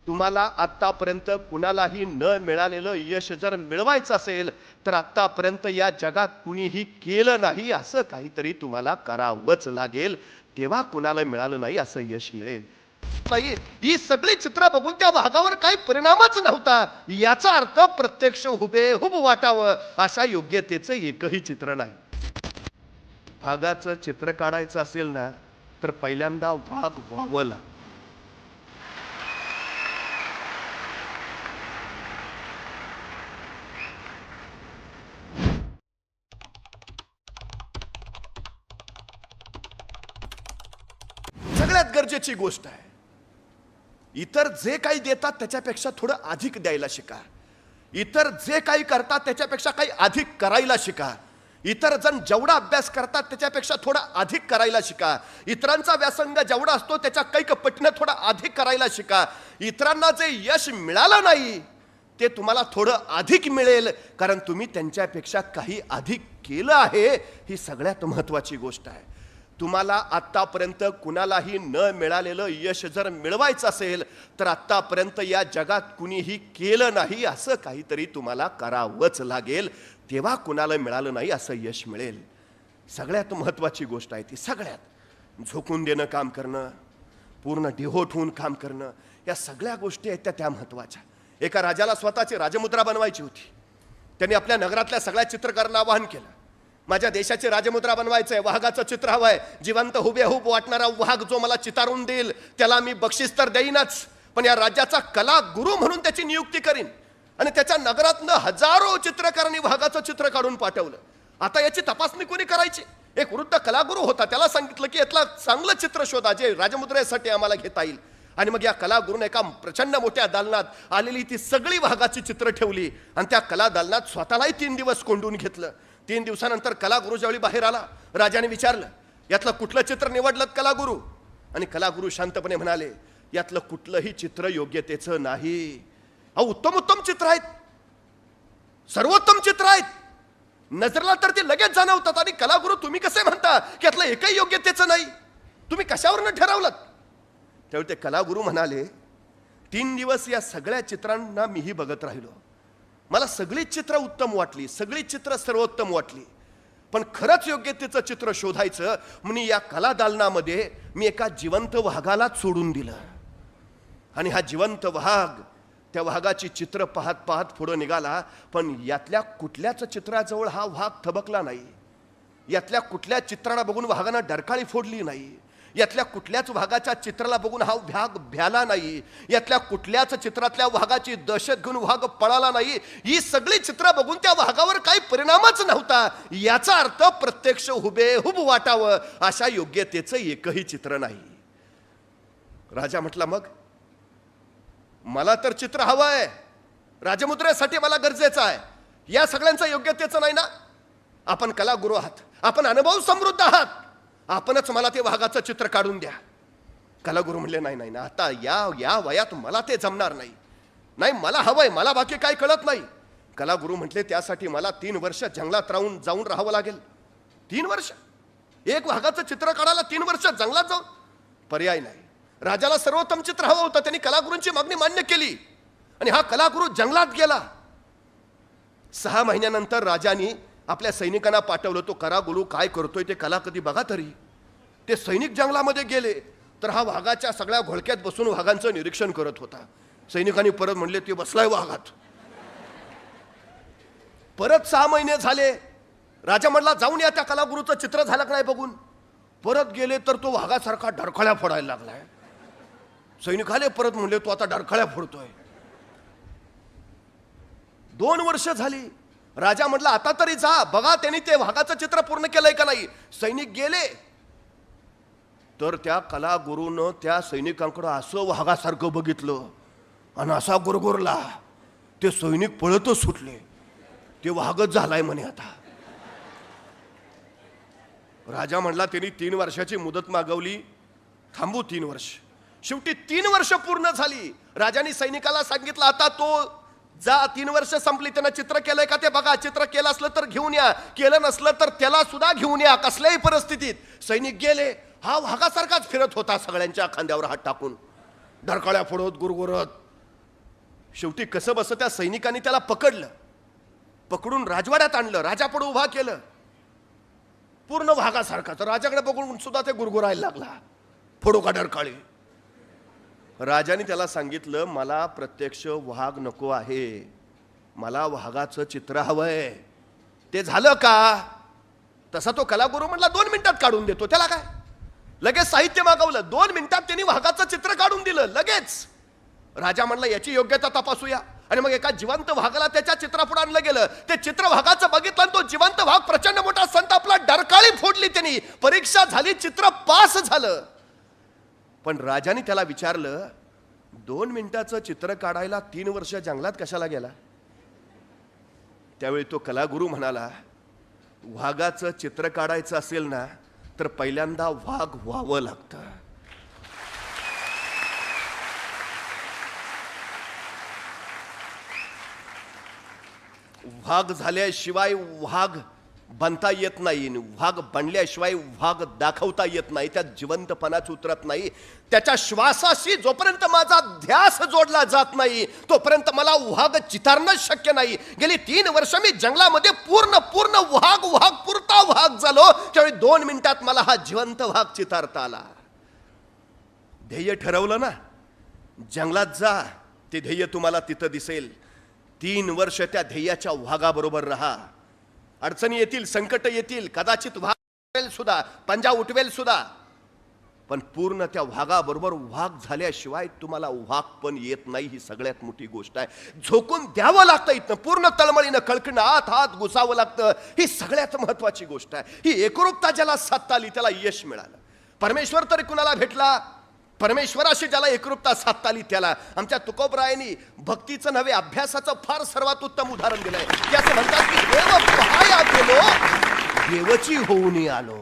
तुम्हाला आतापर्यंत कुणालाही न मिळालेलं यश जर मिळवायचं असेल तर आतापर्यंत या जगात कुणीही केलं नाही असं काहीतरी तुम्हाला करावंच लागेल, तेव्हा कुणाला मिळालं नाही असं यश मिळेल. नाही, ही सगळी चित्र बघून त्या भागावर काही परिणामच नव्हता याचा अर्थ प्रत्यक्ष हुबेहूब वाटावं अशा योग्यतेचं एकही चित्र नाही. भागाचं चित्र काढायचं असेल ना तर पहिल्यांदा भाग व्हावं लागतं. सगळ्यात गरजेची गोष्ट आहे, इतर जे काही देतात त्याच्यापेक्षा थोडं अधिक द्यायला शिका. इतर जे काही करतात त्याच्यापेक्षा काही अधिक करायला शिका. इतर जण जेवढा अभ्यास करतात त्याच्यापेक्षा थोडा अधिक करायला शिका. इतरांचा व्यासंग जेवढा असतो त्याच्या कैक पटीनं थोडा अधिक करायला शिका. इतरांना जे यश मिळालं नाही ते तुम्हाला थोडं अधिक मिळेल, कारण तुम्ही त्यांच्यापेक्षा काही अधिक केलं आहे. ही सगळ्यात महत्वाची गोष्ट आहे. तुम्हाला आत्तापर्यंत कुणालाही न मिळालेलं यश जर मिळवायचं असेल तर आत्तापर्यंत या जगात कुणीही केलं नाही असं काहीतरी तुम्हाला करावंच लागेल, तेव्हा कुणाला मिळालं नाही असं यश मिळेल. सगळ्यात महत्त्वाची गोष्ट आहे ती. सगळ्यात झोकून देणं काम करणं, पूर्ण डिहोट होऊन काम करणं, या सगळ्या गोष्टी आहेत त्या महत्त्वाच्या. एका राजाला स्वतःची राजमुद्रा बनवायची होती. त्यांनी आपल्या नगरातल्या सगळ्या चित्रकारांना आवाहन केलं, माझ्या देशाची राजमुद्रा बनवायचं आहे, वाघाचं चित्र हवं आहे, जिवंत हुबेहूब वाटणारा वाघ जो मला चितारून देईल त्याला मी बक्षीस तर देईनच, पण या राज्याचा कला गुरु म्हणून त्याची नियुक्ती करीन. आणि त्याच्या नगरातनं हजारो चित्रकारांनी वाघाचं चित्र काढून पाठवलं. आता याची तपासणी कोणी करायची? एक वृद्ध कलागुरू होता, त्याला सांगितलं की यातला चांगलं चित्र शोधा जे राजमुद्रेसाठी आम्हाला घेता येईल. आणि मग या कलागुरूने एका प्रचंड मोठ्या दालनात आलेली ती सगळी वाघाची चित्र ठेवली आणि त्या कला दालनात स्वतःलाही 3 दिवस कोंडून घेतलं. 3 दिवसानंतर कलागुरू ज्यावेळी बाहेर आला, राजाने विचारलं, यातलं कुठलं चित्र निवडलं कलागुरू? आणि कलागुरू शांतपणे म्हणाले, यातलं कुठलंही चित्र योग्यतेचं नाही. अहो, उत्तम उत्तम चित्र आहेत, सर्वोत्तम चित्र आहेत, नजरला तर ते लगेच जाणवतात. आणि कलागुरू तुम्ही कसे म्हणता की यातलं एकही योग्यतेचं नाही? तुम्ही कशावरनं ठरवलं? त्यावेळी ते कलागुरू म्हणाले, 3 दिवस या सगळ्या चित्रांना मीही बघत राहिलो. मला सगळी चित्र उत्तम वाटली, सगळी चित्र सर्वोत्तम वाटली, पण खरंच योग्यतेचं चित्र शोधायचं म्हणून या कला दालनामध्ये मी एका जिवंत वाघालाच सोडून दिलं. आणि हा जिवंत वाघ त्या वाघाची चित्र पाहत पाहत पुढं निघाला, पण यातल्या कुठल्याच चित्राजवळ हा वाघ थबकला नाही. यातल्या कुठल्या चित्राला बघून वाघानं डरकाळी फोडली नाही. यातल्या कुठल्याच वाघाच्या चित्राला बघून हा वाघ भ्याला नाही. यातल्या कुठल्याच चित्रातल्या वाघाची दहशत घेऊन वाघ पळाला नाही. ही सगळी चित्र बघून त्या वाघावर काही परिणामच नव्हता याचा अर्थ प्रत्यक्ष हुबेहूब वाटावं अशा योग्यतेचं एकही चित्र नाही. राजा म्हटला, मग मला तर चित्र हवं आहे, राजमुद्रेसाठी मला गरजेचं आहे, या सगळ्यांचं योग्यतेचं नाही ना? आपण कलागुरू आहात, आपण अनुभव समृद्ध आहात, आपणच मला ते वाघाचं चित्र काढून द्या. कलागुरू म्हणले, नाही नाही ना, आता या वयात मला ते जमणार नाही. नाही, मला हवंय, मला बाकी काय कळत नाही. कलागुरू म्हटले, त्यासाठी मला 3 वर्ष जंगलात जाऊन राहावं लागेल. 3 वर्ष एक वाघाचं चित्र काढायला 3 वर्ष जंगलात जाऊन? पर्याय नाही. राजाला सर्वोत्तम चित्र हवं होतं, त्यांनी कलागुरूंची मागणी मान्य केली आणि हा कलागुरू जंगलात गेला. 6 महिन्यानंतर राजाने आपल्या सैनिकांना पाठवलं, तो कलागुरू काय करतोय ते कला कधी बघा तरी. ते सैनिक जंगलामध्ये गेले तर हा वाघाच्या सगळ्या घोळक्यात बसून वाघांचं निरीक्षण करत होता. सैनिकांनी परत म्हणले, ते बसलाय वाघात. परत 6 महिने झाले. राजा म्हणला, जाऊन या त्या कलागुरूचं चित्र झालं का नाही बघून. परत गेले तर तो वाघासारखा डरखळ्या फोडायला लागलाय. सैनिक आले, परत म्हणले, तो आता डरखळ्या फोडतोय. 2 वर्ष झाली. राजा म्हटला, आता तरी जा बघा त्यांनी ते वाघाचं चित्र पूर्ण केलंय का नाही. सैनिक गेले तर त्या कलागुरूनं त्या सैनिकांकडे असं वाघासारखं बघितलं आणि असा गुरगुरला, ते सैनिक पळतच सुटले. ते वाघच झालाय म्हणे आता. राजा म्हणला, त्यांनी 3 वर्षाची मुदत मागवली, थांबू 3 वर्ष. शेवटी 3 वर्ष पूर्ण झाली. राजाने सैनिकाला सांगितलं, आता तो जा, 3 वर्ष संपली, त्यानं चित्र केलंय का ते बघा, चित्र केलं असलं तर घेऊन या, केलं नसलं तर त्याला सुद्धा घेऊन या, कसल्याही परिस्थितीत. सैनिक गेले. हा वाघासारखाच फिरत होता, सगळ्यांच्या खांद्यावर हात टाकून, डरकाळ्या फोडत, गुरगुरत. शेवटी कसं बसं त्या सैनिकांनी त्याला पकडलं, पकडून राजवाड्यात आणलं, राजापुढे उभा केलं, पूर्ण वाघासारखा. तर राजाकडे बघून सुद्धा ते गुरगुरायला लागला, फोडो का डरकाळी. राजाने त्याला सांगितलं, मला प्रत्यक्ष वाघ नको आहे, मला वाघाचं चित्र हवंय. ते झालं का? तसा तो कलागुरू म्हणला 2 मिनिटात काढून देतो. त्याला काय, लगेच साहित्य मागवलं, 2 मिनिटात त्यांनी वाघाचं चित्र काढून दिलं लगेच. राजा म्हणला याची योग्यता तपासूया, आणि मग एका जिवंत वाघाला त्याच्या चित्रापुढे आणलं गेलं. ते चित्र वाघाचं बघितलं आणि तो जिवंत वाघ प्रचंड मोठा संतापला, डरकाळी फोडली त्यांनी. परीक्षा झाली, चित्र पास झालं. पण राजाने त्याला विचारलं, 2 मिनिटाचं चित्र काढायला 3 वर्ष जंगलात कशाला गेला? त्यावेळी तो कलागुरू म्हणाला, वाघाचं चित्र काढायचं असेल ना तर पहिल्यांदा वाघ व्हावं लागतं. वाघ झाल्याशिवाय वाघ बनता येत नाही, वाघ बनल्याशिवाय वाघ दाखवता येत नाही, त्यात जिवंतपणाच उतरत नाही. त्याच्या श्वासाशी जोपर्यंत माझा ध्यास जोडला जात नाही तोपर्यंत मला वाघ चितारणं शक्य नाही. गेली 3 वर्ष मी जंगलामध्ये पूर्ण वाघ पुरता वाघ झालो. त्यावेळी 2 मिनिटात मला हा जिवंत वाघ चितारता आला. ध्येय ठरवलं ना, जंगलात जा, ते ध्येय तुम्हाला तिथं दिसेल. 3 वर्ष त्या ध्येयाच्या वाघाबरोबर राहा. अडचणी येतील, संकट येतील, कदाचित वाघ उठवेल सुद्धा, पंजा उठवेल सुद्धा, पण पूर्ण त्या वाघाबरोबर वाघ झाल्याशिवाय तुम्हाला वाघ पण येत नाही. ही सगळ्यात मोठी गोष्ट आहे. झोकून द्यावं लागतं, इथनं पूर्ण तळमळीनं कळकणं हात घुसावं लागतं. ही सगळ्यात महत्वाची गोष्ट आहे. ही एकरूपता ज्याला साधता आली त्याला यश मिळालं. परमेश्वर तरी कुणाला भेटला? परमेश्वराशी ज्याला एकरूपता साधता आली त्याला. आमच्या तुकोबरायांनी भक्तीचं नव्हे अभ्यासाचं फार सर्वात उत्तम उदाहरण दिलंय. ते असं म्हणतात की देव पहाया गेलो, देवची होऊन आलो.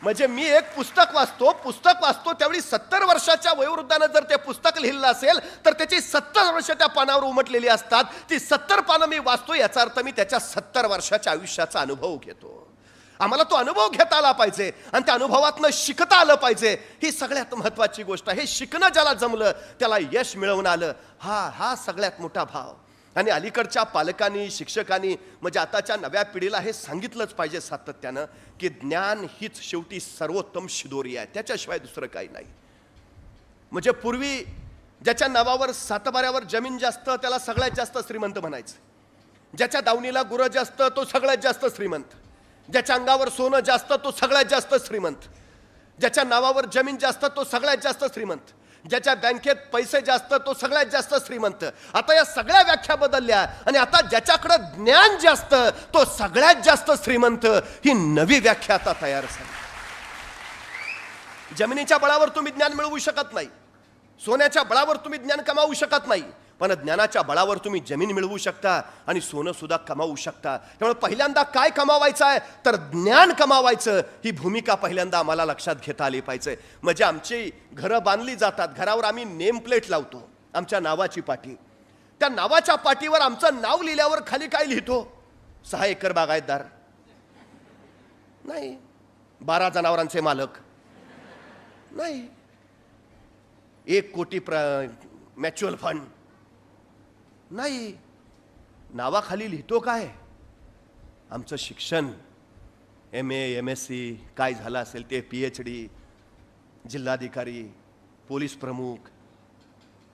म्हणजे मी एक पुस्तक वाचतो त्यावेळी 70 वर्षाच्या वयोवृद्धानं जर ते पुस्तक लिहिलं असेल तर त्याची 70 वर्ष त्या पानावर उमटलेली असतात. ती 70 पानं मी वाचतो, याचा अर्थ मी त्याच्या 70 वर्षाच्या आयुष्याचा अनुभव घेतो. आम्हाला तो अनुभव घेता आला पाहिजे आणि त्या अनुभवातनं शिकता आलं पाहिजे. ही सगळ्यात महत्वाची गोष्ट आहे. हे शिकणं ज्याला जमलं त्याला यश मिळवून आलं. हा सगळ्यात मोठा भाव. आणि अलीकडच्या पालकांनी, शिक्षकांनी, म्हणजे आताच्या नव्या पिढीला हे सांगितलंच पाहिजे सातत्यानं की ज्ञान हीच शेवटी सर्वोत्तम शिदोरी आहे, त्याच्याशिवाय दुसरं काही नाही. म्हणजे पूर्वी ज्याच्या नावावर सातबाऱ्यावर जमीन जास्त त्याला सगळ्यात जास्त श्रीमंत म्हणायचं. ज्याच्या दावणीला गुरं जास्त तो सगळ्यात जास्त श्रीमंत. ज्याच्या अंगावर सोनं जास्त तो सगळ्यात जास्त श्रीमंत. ज्याच्या नावावर जमीन जास्त तो सगळ्यात जास्त श्रीमंत. ज्याच्या बँकेत पैसे जास्त तो सगळ्यात जास्त श्रीमंत. आता या सगळ्या व्याख्या बदलल्या आणि आता ज्याच्याकडे ज्ञान जास्त तो सगळ्यात जास्त श्रीमंत, ही नवी व्याख्या आता तयार झाली. जमिनीच्या बळावर तुम्ही ज्ञान मिळवू शकत नाही, सोन्याच्या बळावर तुम्ही ज्ञान कमावू शकत नाही, पण ज्ञानाच्या बळावर तुम्ही जमीन मिळवू शकता आणि सोनं सुद्धा कमावू शकता. त्यामुळे पहिल्यांदा काय कमावायचं आहे तर ज्ञान कमावायचं. ही भूमिका पहिल्यांदा आम्हाला लक्षात घेता आली पाहिजे. म्हणजे आमची घरं बांधली जातात, घरावर आम्ही नेम प्लेट लावतो, आमच्या नावाची पाटी. त्या नावाच्या पाटीवर आमचं नाव लिहिल्यावर खाली काय लिहितो? 6 एकर बागायतदार नाही, 12 जनावरांचे मालक नाही, 1 कोटी म्युच्युअल फंड नाही. नावाखाली लिहितो काय? आमचं शिक्षण, MA MSc काय झालं असेल ते, PhD, जिल्हाधिकारी, पोलीस प्रमुख.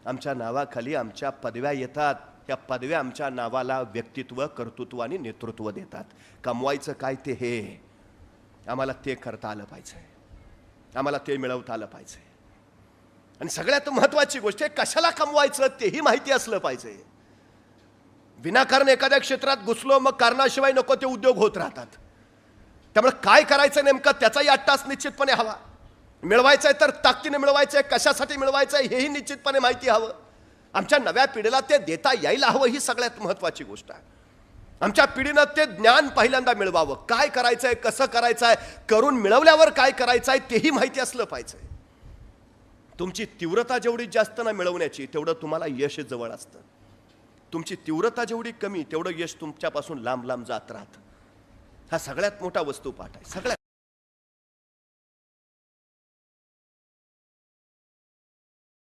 आमच्या नावाखाली आमच्या पदव्या येतात. त्या पदव्या आमच्या नावाला व्यक्तित्व, कर्तृत्व आणि नेतृत्व देतात. कमवायचं काय ते हे आम्हाला ते करता आलं पाहिजे, आम्हाला ते मिळवता आलं पाहिजे. आणि सगळ्यात महत्वाची गोष्ट आहे कशाला कमवायचं तेही माहिती असलं पाहिजे. विनाकारण एखाद्या क्षेत्रात घुसलो मग कारणाशिवाय नको ते उद्योग होत राहतात. त्यामुळे काय करायचं नेमकं त्याचाही अट्टास निश्चितपणे हवा. मिळवायचंय तर ताकदीने मिळवायचंय, कशासाठी मिळवायचंय हेही निश्चितपणे माहिती हवं. आमच्या नव्या पिढीला ते देता यायला हवं, ही सगळ्यात महत्वाची गोष्ट आहे. आमच्या पिढीनं ते ज्ञान पहिल्यांदा मिळवावं. काय करायचंय, कसं करायचंय, करून मिळवल्यावर काय करायचंय तेही माहिती असलं पाहिजे. तुमची तीव्रता जेवढी जास्त ना मिळवण्याची तेवढं तुम्हाला यश जवळ असतं. तुमची तीव्रता जेवढी कमी तेवढं यश तुमच्यापासून लांब लांब जात राहतं. हा सगळ्यात मोठा वस्तुपाठ आहे. सगळ्यात